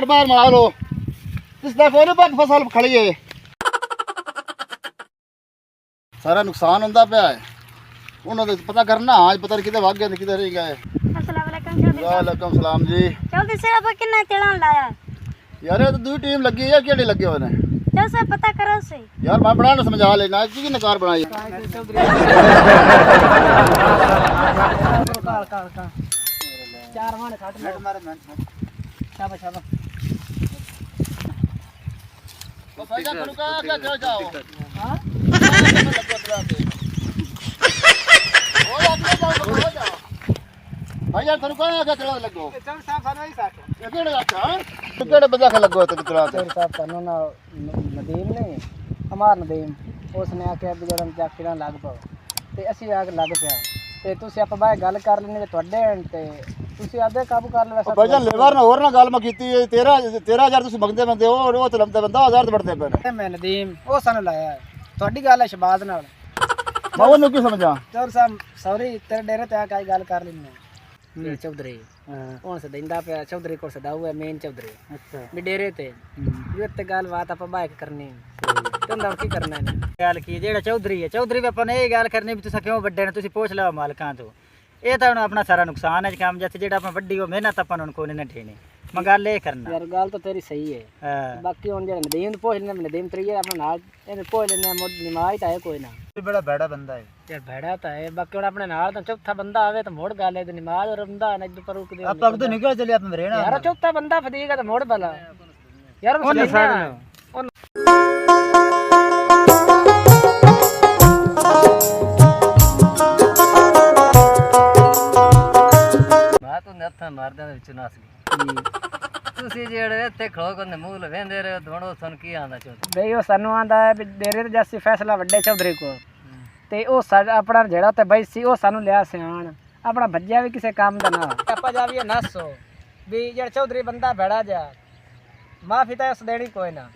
बाहर मार लो इस दफे ना बद फसल खड़ी है सारा नुकसान होंदा पिया है उन्होंने पता करना आज पता नहीं किधर भाग गए किधर नहीं गए। अस्सलाम वालेकुम वालेकुम सलाम जी। जल्दी से अब कितना चलान लाया यार ये तो दूई टीम लगी है केड़ी लगे हुए ने चल से पता करो से यार मैं बनाना समझा लेना की नकार बनाई चार माने 60 मिनट मारे शाबाश शाबाश तो पैसा करू का क्या चल जाओ हां हो जाओ भाई यार थनु का क्या चला लगो चल साहब सानो ही साथ ये केड़े अच्छा तो केड़े बजा के लगो तो चला चल साहब सानो ना नदीम नहीं हमार नदीम उसने आके बिगड़न जाकिड़ा लग पाओ ते ਅਸੀਂ ਆ ਕੇ ਲੱਗ ਪਿਆ ਤੇ ਤੁਸੀਂ ਆਪਾਂ ਬਾਹਰ ਗੱਲ ਕਰ ਲੈਣੇ ਤੁਹਾਡੇ ਤੇ ਤੁਸੀਂ ਆਦੇ ਕਾਬੂ ਕਰ ਲੈਣਾ भाई जान लेबर ने और ना गल मैं कीती 13000 ਤੁਸੀਂ ਮੰਗਦੇ ਬੰਦੇ ਉਹ ਤੇ ਲੰਮਦੇ ਬੰਦਾ 1000 ਵੜਦੇ ਪਏ ਨੇ ਮੈਂ ਨਦੀਮ ਉਹ ਸਾਨੂੰ ਲਾਇਆ ਤੁਹਾਡੀ ਗੱਲ ਹੈ ਸ਼ਬਾਜ਼ ਨਾਲ ਮੈਂ ਉਹਨੂੰ ਕੀ ਸਮਝਾਂ ਚੌਰ ਸਾਹਿਬ ਸੌਰੀ ਤੇਰੇ ਡੇਰੇ ਤੇ ਆ ਕੇ ਗੱਲ ਕਰ ਲੈਣੇ ਚੌਧਰੀ ਕੌਣ ਸਦਿੰਦਾ ਪਿਆ ਚੌਧਰੀ ਕੋਲ ਸਦਾਉ ਹੈ ਮੇਨ ਚੌਧਰੀ ਅੱਛਾ ਵੀ ਡੇਰੇ ਤੇ ਵੀ ਉੱਤੇ ਗੱਲਬਾਤ ਆਪਾਂ ਬਾਈਕ ਕਰਨੀ ਤੰਦਾ ਕੀ ਕਰਨਾ ਹੈ ਗੱਲ ਕੀ ਜਿਹੜਾ ਚੌਧਰੀ ਹੈ ਚੌਧਰੀ ਵੀ ਆਪਾਂ ਨੇ ਇਹ ਗੱਲ ਕਰਨੀ ਵੀ ਤੁਸੀਂ ਕਿਉਂ ਵੱਡੇ ਨੇ ਤੁਸੀਂ ਪੁੱਛ ਲਓ ਮਾਲਕਾਂ ਤੋਂ ਇਹ ਤਾਂ ਹੁਣ ਆਪਣਾ ਸਾਰਾ ਨੁਕਸਾਨ ਹੈ ਕੰਮ ਜਿੱਥੇ ਜਿਹੜਾ ਆਪਾਂ ਵੱਡੀ ਉਹ ਮਿਹਨਤ ਆਪਾਂ ਨੂੰ ਕੋਈ ਨਹੀਂ ਠੇਣੇ ਮੈਂ ਗੱਲ ਇਹ ਕਰਨਾ ਯਾਰ ਗੱਲ ਤਾਂ ਤੇਰੀ ਸਹੀ ਹੈ ਬਾਕੀ ਹੁਣ ਜਿਹੜਾ ਨਦੀਮ ਨੂੰ ਪੁੱਛ ਲੈਣਾ ਨਦੀਮ ਤਰੀਏ ਆਪਣਾ ਨਾਲ ਇਹਨੂੰ ਪੁੱਛ ਲੈਣਾ ਨਿਮਾਜ਼ ਤਾਂ ਹੈ ਕੋਈ ਨਾ ਬੜਾ ਬੈੜਾ ਬੰਦਾ ਹੈ ਯਾਰ ਬੈੜਾ ਤਾਂ ਹੈ ਬਾਕੀ ਹੁਣ ਆਪਣੇ ਨਾਲ ਤਾਂ ਚੌਥਾ ਬੰਦਾ ਆਵੇ ਤਾਂ ਮੋੜ ਗੱਲ ਹੈ ਤੇ ਨਿਮਾਜ਼ ਰੰਦਾ ਨਾ ਇੱਕ ਪਰ ਰੁਕਦੇ ਆਪਾਂ ਤੋਂ ਨਿਕਲ ਚਲੇ ਆਪਾਂ ਰਹਿਣਾ ਯਾਰ ਚੌਥਾ ਬੰਦਾ ਫਦੀਗਾ ਤਾਂ ਮੋੜ ਬਲਾ ਯਾਰ ਉਹ ਨਹੀਂ ਸਕਦਾ ਹੱਥਾਂ ਮਾਰਦਿਆਂ ਦੇ ਵਿੱਚ ਨਸ ਗਈ ਤੁਸੀਂ ਜਿਹੜੇ ਇੱਥੇ ਖਲੋ ਕੇ ਮੂਲ ਵੇਂਦੇ ਰਹੇ ਦੋਣੋ ਸੁਣ ਕੀ ਆਂਦਾ ਚੌਧਰੀ ਬਈ ਉਹ ਸਾਨੂੰ ਆਂਦਾ ਹੈ ਵੀ ਡੇਰੇ ਤੇ ਜੱਸੀ ਫੈਸਲਾ ਵੱਡੇ ਚੌਧਰੀ ਕੋ ਤੇ ਉਹ ਆਪਣਾ ਜਿਹੜਾ ਤੇ ਬਈ ਸੀ ਉਹ ਸਾਨੂੰ ਲਿਆ ਸਿਆਣ ਆਪਣਾ ਭੱਜਿਆ ਵੀ ਕਿਸੇ ਕੰਮ ਦਾ ਨਾ ਆਪਾਂ ਜਾਵੀਏ ਨਸੋ ਵੀ ਜਿਹੜਾ ਚੌਧਰੀ ਬੰਦਾ ਭੜਾ ਜਾ ਮਾਫੀ ਤਾਂ ਉਸ ਦੇਣੀ ਕੋਈ ਨਾ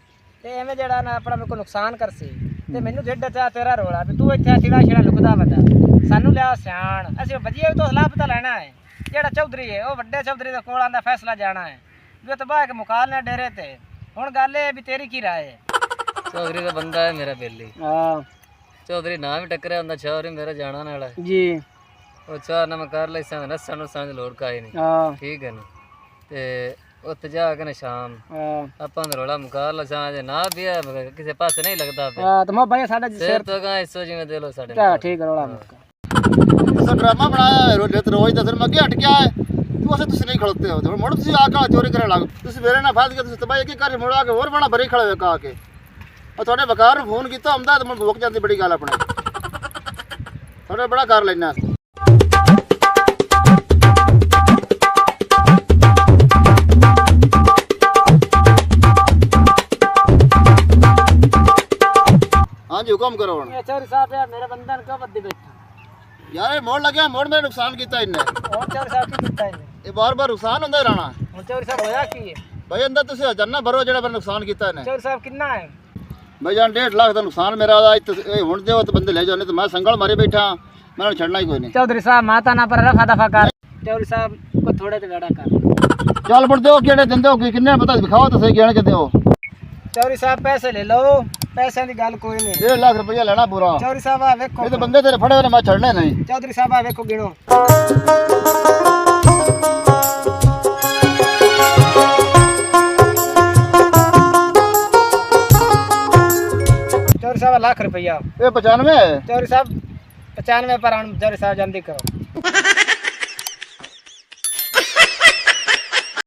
ਤੇ ਐਵੇਂ ਜਿਹੜਾ ਨਾ ਆਪਣਾ ਮੇਰੇ ਕੋ ਨੁਕਸਾਨ ਕਰਸੀ ਤੇ ਮੈਨੂੰ ਜਿਹੜਾ ਚਾ ਤੇਰਾ ਰੋਲਾ ਵੀ ਤੂੰ ਇੱਥੇ ਛਿੜਾ ਲੁਕਦਾ ਬੰਦਾ ਸਾਨੂੰ ਲਿਆ ਸਿਆਣ ਅਸੀਂ ਭੱਜੀਏ ਵੀ ਤੋਂ ਸਲਾਹ ਪਤਾ ਲੈਣਾ ਹੈ ਜਿਹੜਾ ਚੌਧਰੀ ਹੈ ਉਹ ਵੱਡੇ ਚੌਧਰੀ ਦੇ ਕੋਲ ਆਂਦਾ ਫੈਸਲਾ ਜਾਣਾ ਹੈ ਵੀ ਉੱਥੇ ਬਾਹ ਕੇ ਮੁਕਾਲਨੇ ਡੇਰੇ ਤੇ ਹੁਣ ਗੱਲ ਇਹ ਵੀ ਤੇਰੀ ਕੀ ਰਾਏ ਹੈ ਚੌਧਰੀ ਦਾ ਬੰਦਾ ਹੈ ਮੇਰਾ ਬੇਲੀ ਹਾਂ ਚੌਧਰੀ ਨਾ ਵੀ ਟੱਕਰਿਆ ਹੁੰਦਾ ਚੌਧਰੀ ਮੇਰਾ ਜਾਣਾ ਨਾਲ ਹੈ ਜੀ ਉਹ ਚਾਹ ਨਾ ਮੈਂ ਕਰ ਲਈ ਸਾਂ ਨਸਣ ਨੂੰ ਸਾਂ ਲੋੜ ਕਾਈ ਨਹੀਂ ਹਾਂ ਠੀਕ ਹੈ ਨਾ ਤੇ ਉੱਥੇ ਜਾ ਕੇ ਨਾ ਸ਼ਾਮ ਆਪਾਂ ਦਾ ਰੋਲਾ ਮੁਕਾਲ ਸਾਂ ਜੇ ਨਾ ਵੀ ਕਿਸੇ ਪਾਸੇ ਨਹੀਂ ਲੱਗਦਾ ਹਾਂ ਤੇ ਮੈਂ ਭਾਈ ਸਾਡਾ ਸਿਰ ਤੋਂ ਗਾ ਇਸੋ ਜਿਵੇਂ ਦੇ ਲੋ ਸਾਡੇ ਠੀਕ ਰੋਲਾ ਮੁਕਾ तो ड्रामा बनाया है रोज रोज दस मैं अट गया है तू असं तुम नहीं खड़ोते हो मुड़ तुम आके चोरी करे लग तुम मेरे ना फस गए तबाही की घर मुड़ आके होर बना बरी खड़े हुए आके और थोड़े बकार फोन किया आंदा तो मैं मुक जाती बड़ी गल अपने थोड़े बड़ा कर लेना हाँ जी हुक्म करो चौधरी साहब यार मेरे बंदा ने क्यों बद्दी बैठा यार मोड़ लगे मोड़ में नुकसान किया इन्हें और चौधरी साहब की किया इन्हें ये बार बार नुकसान होंदा रहना और चौधरी साहब होया की है भाई अंदर तुम हजाना भरो जो नुकसान किया इन्हें चौधरी साहब कितना है भाई जान 1.5 लाख का नुकसान मेरा हूँ दो तो बंदे ले जाने तो मैं संगल मारे बैठा मैंने छड़ना ही कोई नहीं चौधरी साहब माता ना पर रफा दफा कर चौधरी साहब को थोड़े तो वेड़ा कर चल मुड़ दो केड़े दिंदे हो किन्ने पता दिखाओ तो सही कहने के हो चौधरी साहब पैसे ले लो पैसे की गल कोई नहीं 1.5 लाख रुपया लेना पूरा चौधरी साहब आ देखो ये तो बंदे तेरे फड़े हुए मैं छड़ने नहीं चौधरी साहब आ देखो गिनो चौधरी साहब लाख रुपया ये 95 चौधरी साहब 95 पर चौधरी साहब जल्दी करो